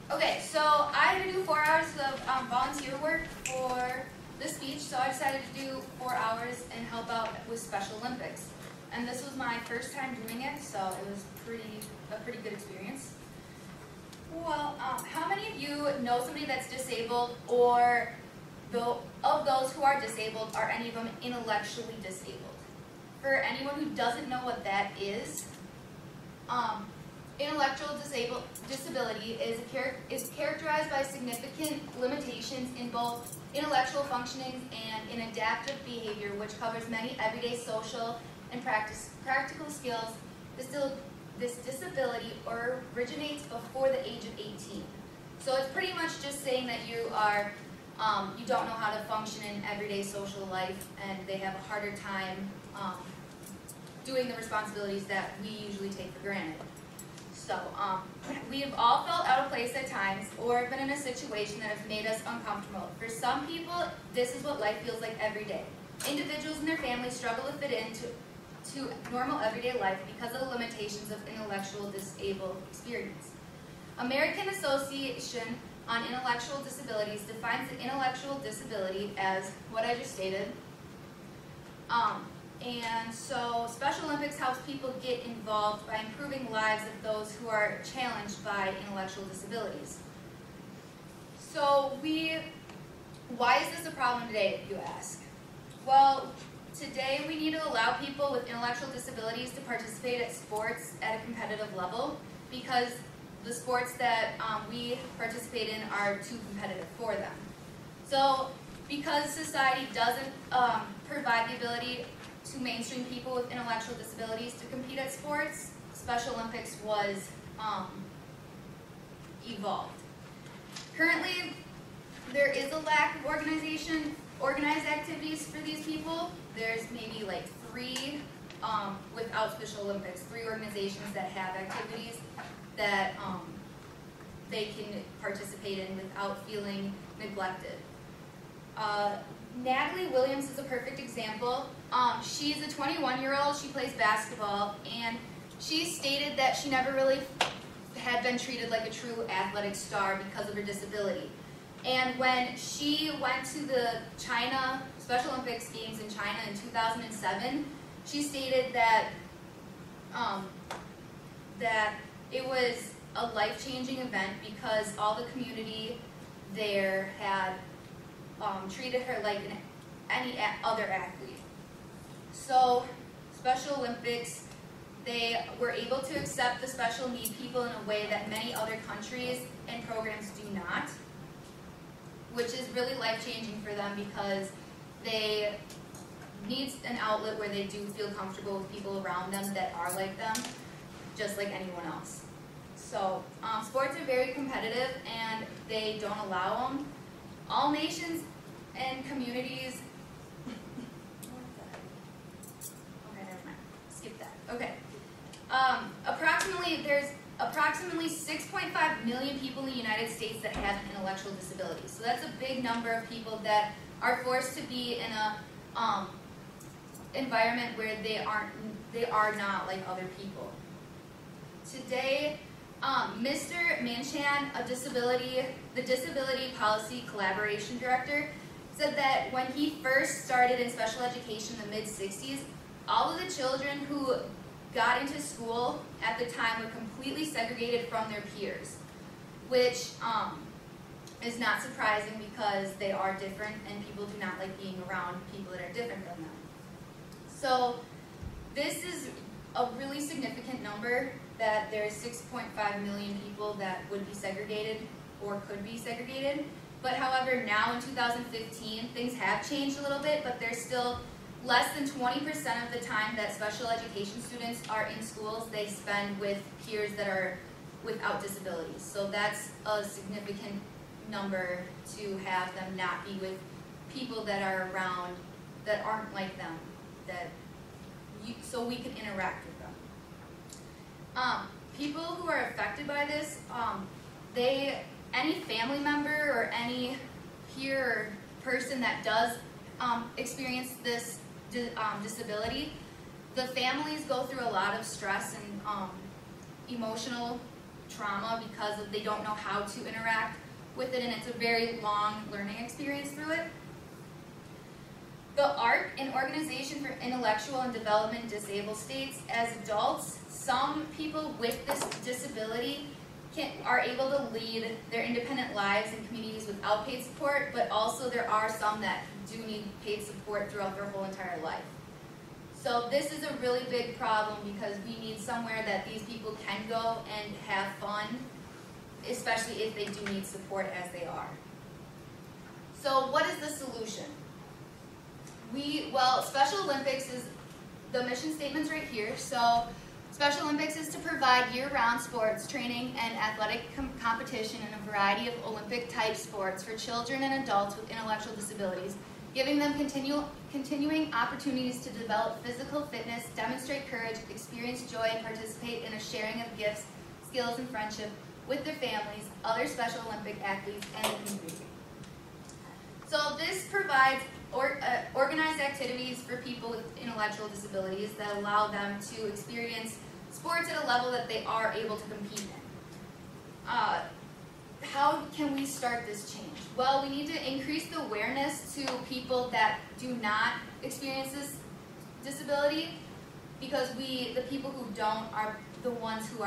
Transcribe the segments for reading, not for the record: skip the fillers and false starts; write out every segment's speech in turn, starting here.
Okay, so I had to do 4 hours of volunteer work for the speech, so I decided to do 4 hours and help out with Special Olympics. And this was my first time doing it, so it was a pretty good experience. Well, how many of you know somebody that's disabled, or of those who are disabled, are any of them intellectually disabled? For anyone who doesn't know what that is, intellectual disability is characterized by significant limitations in both intellectual functioning and in adaptive behavior, which covers many everyday social and practical skills. This disability originates before the age of 18. So it's pretty much just saying that you don't know how to function in everyday social life, and they have a harder time doing the responsibilities that we usually take for granted. So we have all felt out of place at times, or been in a situation that has made us uncomfortable. For some people, this is what life feels like every day. Individuals and their families struggle to fit into normal everyday life because of the limitations of intellectual disabled experience. American Association on Intellectual Disabilities defines an intellectual disability as what I just stated. And so Special Olympics helps people get involved by improving the lives of those who are challenged by intellectual disabilities. So why is this a problem today, if you ask? Well, today we need to allow people with intellectual disabilities to participate at sports at a competitive level, because the sports that we participate in are too competitive for them. So because society doesn't provide the ability to mainstream people with intellectual disabilities to compete at sports, Special Olympics was evolved. Currently, there is a lack of organized activities for these people. There's maybe like 3, without Special Olympics, 3 organizations that have activities that they can participate in without feeling neglected. Natalie Williams is a perfect example. She's a 21-year-old, she plays basketball, and she stated that she never really had been treated like a true athletic star because of her disability. And when she went to the China Special Olympics Games in China in 2007, she stated that that it was a life-changing event because all the community there had treated her like any other athlete. So Special Olympics, they were able to accept the special need people in a way that many other countries and programs do not, which is really life-changing for them because they need an outlet where they do feel comfortable with people around them that are like them, just like anyone else. So sports are very competitive and they don't allow them. All nations and communities, okay, never mind, skip that. Okay, there's approximately 6.5 million people in the United States that have an intellectual disability. So that's a big number of people that are forced to be in a environment where they are not like other people. Today, Mr. Manchan, the Disability Policy Collaboration Director, said that when he first started in special education in the mid-60s, all of the children who got into school at the time were completely segregated from their peers, which is not surprising because they are different and people do not like being around people that are different than them. So this is a really significant number, that there's 6.5 million people that would be segregated or could be segregated. But however, now in 2015, things have changed a little bit, but there's still less than 20% of the time that special education students are in schools, they spend with peers that are without disabilities. So that's a significant number to have them not be with people that are around that aren't like them, so we can interact with them. People who are affected by this, any family member or any peer or person that does experience this disability, the families go through a lot of stress and emotional trauma because they don't know how to interact with it, and it's a very long learning experience through it. The ARC, an organization for intellectual and development disabled states, as adults, some people with this disability are able to lead their independent lives in communities without paid support, but also there are some that do need paid support throughout their whole entire life. So this is a really big problem because we need somewhere that these people can go and have fun, especially if they do need support as they are. So what is the solution? Well, Special Olympics is, the mission statement's right here. So Special Olympics is to provide year-round sports training and athletic competition in a variety of Olympic-type sports for children and adults with intellectual disabilities, giving them continuing opportunities to develop physical fitness, demonstrate courage, experience joy, and participate in a sharing of gifts, skills, and friendship with their families, other Special Olympic athletes, and the community. So this provides organized activities for people with intellectual disabilities that allow them to experience sports at a level that they are able to compete in. How can we start this change? Well, we need to increase the awareness to people that do not experience this disability, because the people who don't are the ones who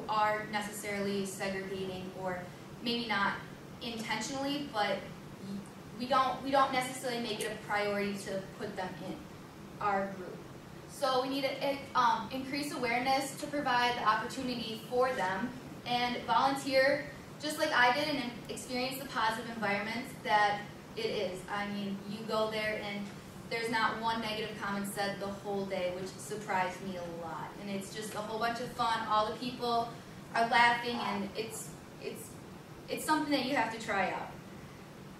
are necessarily segregating, or maybe not intentionally, but we don't necessarily make it a priority to put them in our group. So we need to increase awareness to provide the opportunity for them, and volunteer just like I did, and experience the positive environment that it is. I mean, you go there and there's not one negative comment said the whole day, which surprised me a lot. And it's just a whole bunch of fun. All the people are laughing, and it's something that you have to try out.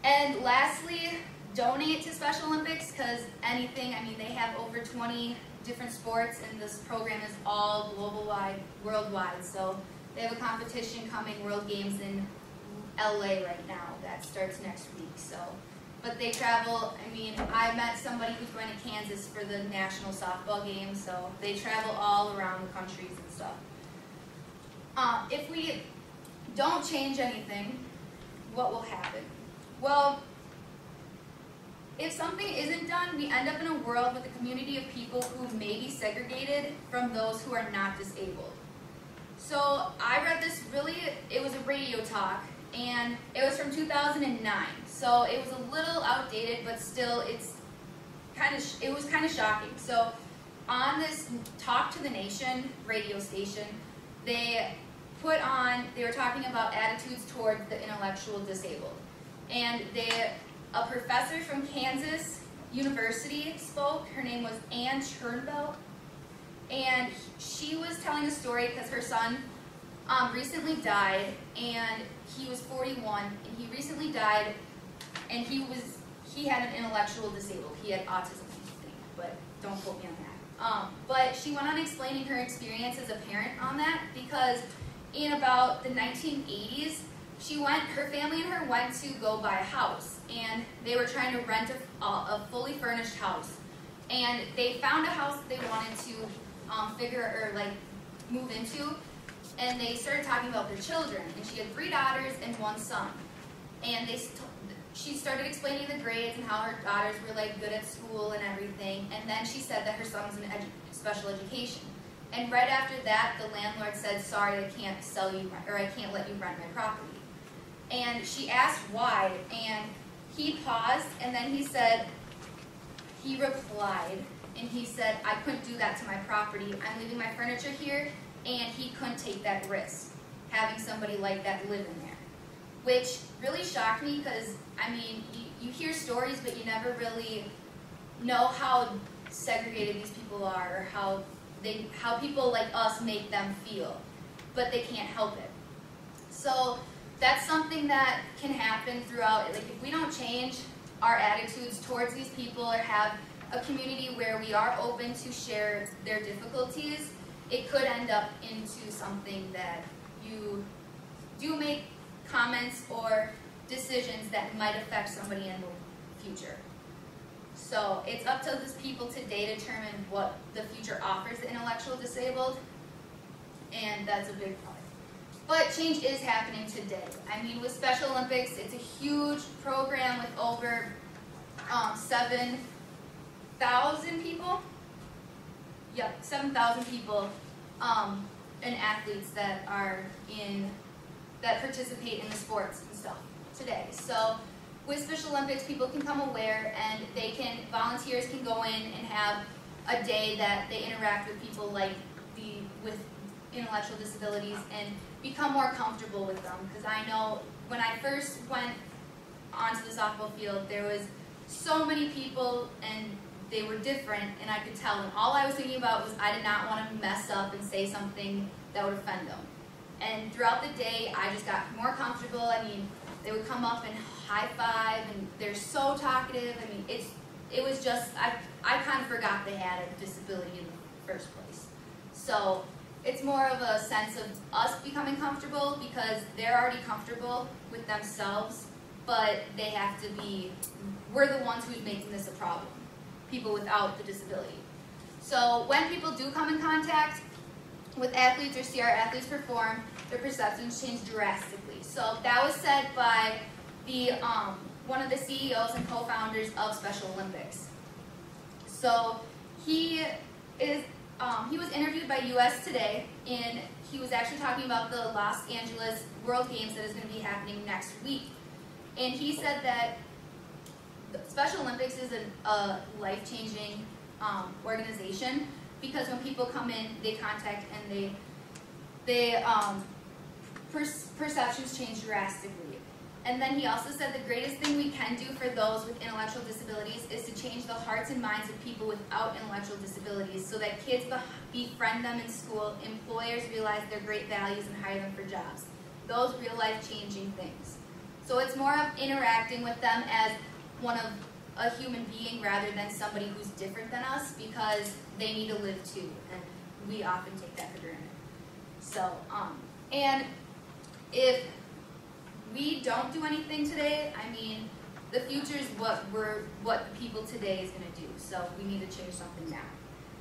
And lastly, donate to Special Olympics, because anything, I mean, they have over 20 different sports, and this program is all worldwide. So they have a competition coming, World Games in LA right now, that starts next week. So, but they travel, I mean, I met somebody who's going to Kansas for the national softball game, so they travel all around the countries and stuff. If we don't change anything, what will happen? Well, if something isn't done, we end up in a world with a community of people who may be segregated from those who are not disabled. So I read this it was a radio talk, and it was from 2009. So it was a little outdated, but still it was kind of shocking. So on this Talk to the Nation radio station, they were talking about attitudes towards the intellectual disabled. And a professor from Kansas University spoke. Her name was Ann Chernbelt. And she was telling a story because her son recently died, and he was 41, and he recently died, and he had an intellectual disabled. He had autism, I think, but don't quote me on that. But she went on explaining her experience as a parent on that, because in about the 1980s, her family and her went to go buy a house, and they were trying to rent a fully furnished house, and they found a house that they wanted to move into, and they started talking about their children, and she had 3 daughters and 1 son, and she started explaining the grades and how her daughters were good at school and everything, and then she said that her son was in special education. And right after that, the landlord said, "Sorry, I can't sell you, or I can't let you rent my property." And she asked why, and he paused, and then he replied, and he said, "I couldn't do that to my property. I'm leaving my furniture here," and he couldn't take that risk, having somebody like that live in there. Which really shocked me, because, I mean, you hear stories, but you never really know how segregated these people are, or how people like us make them feel, but they can't help it. So that's something that can happen throughout. If we don't change our attitudes towards these people, or have a community where we are open to share their difficulties, it could end up into something that you do make comments or decisions that might affect somebody in the future. So it's up to these people today to determine what the future offers the intellectual disabled, and that's a big part. But change is happening today. I mean, with Special Olympics, it's a huge program with over 7,000 people. Yep, 7,000 people and athletes that participate in the sports and stuff today. So with Special Olympics, people can come aware, and volunteers can go in and have a day that they interact with people with intellectual disabilities and become more comfortable with them. Because I know when I first went onto the softball field, there was so many people and they were different, and I could tell. And all I was thinking about was I did not want to mess up and say something that would offend them. And throughout the day, I just got more comfortable. I mean, they would come up and high five, and they're so talkative. I mean, it was just, I kind of forgot they had a disability in the first place. So it's more of a sense of us becoming comfortable, because they're already comfortable with themselves, but they have to be, we're the ones who's making this a problem, people without the disability. So when people do come in contact with athletes or see our athletes perform, their perceptions change drastically. So that was said by one of the CEOs and co-founders of Special Olympics. So he was interviewed by US Today, and he was actually talking about the Los Angeles World Games that is going to be happening next week. And he said that the Special Olympics is a life-changing organization, because when people come in, they contact and perceptions change drastically. And then he also said the greatest thing we can do for those with intellectual disabilities is to change the hearts and minds of people without intellectual disabilities, so that kids befriend them in school, employers realize their great values and hire them for jobs. Those real life-changing things. So it's more of interacting with them as a human being rather than somebody who's different than us, because they need to live too, and we often take that for granted. So, and if we don't do anything today, I mean, the future is what the people today is going to do. So we need to change something now.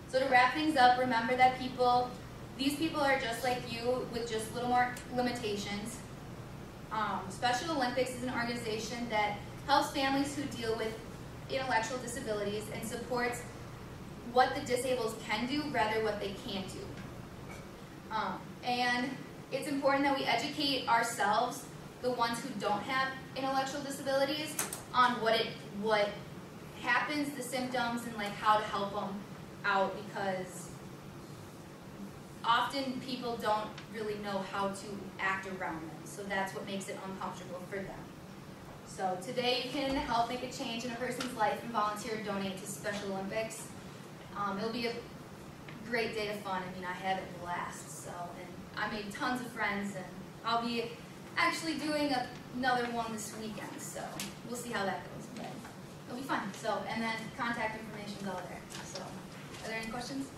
So to wrap things up, remember that these people are just like you with just a little more limitations. Special Olympics is an organization that helps families who deal with intellectual disabilities and supports what the disabled can do rather than what they can't do. And it's important that we educate ourselves, the ones who don't have intellectual disabilities, on what happens, the symptoms, and how to help them out, because often people don't really know how to act around them, so that's what makes it uncomfortable for them. So today you can help make a change in a person's life and volunteer or donate to Special Olympics. It'll be a great day of fun. I mean, I had a blast, and I made tons of friends, and I'll be actually doing another one this weekend, so we'll see how that goes, but it'll be fun. So, and then contact information's all there. So, are there any questions?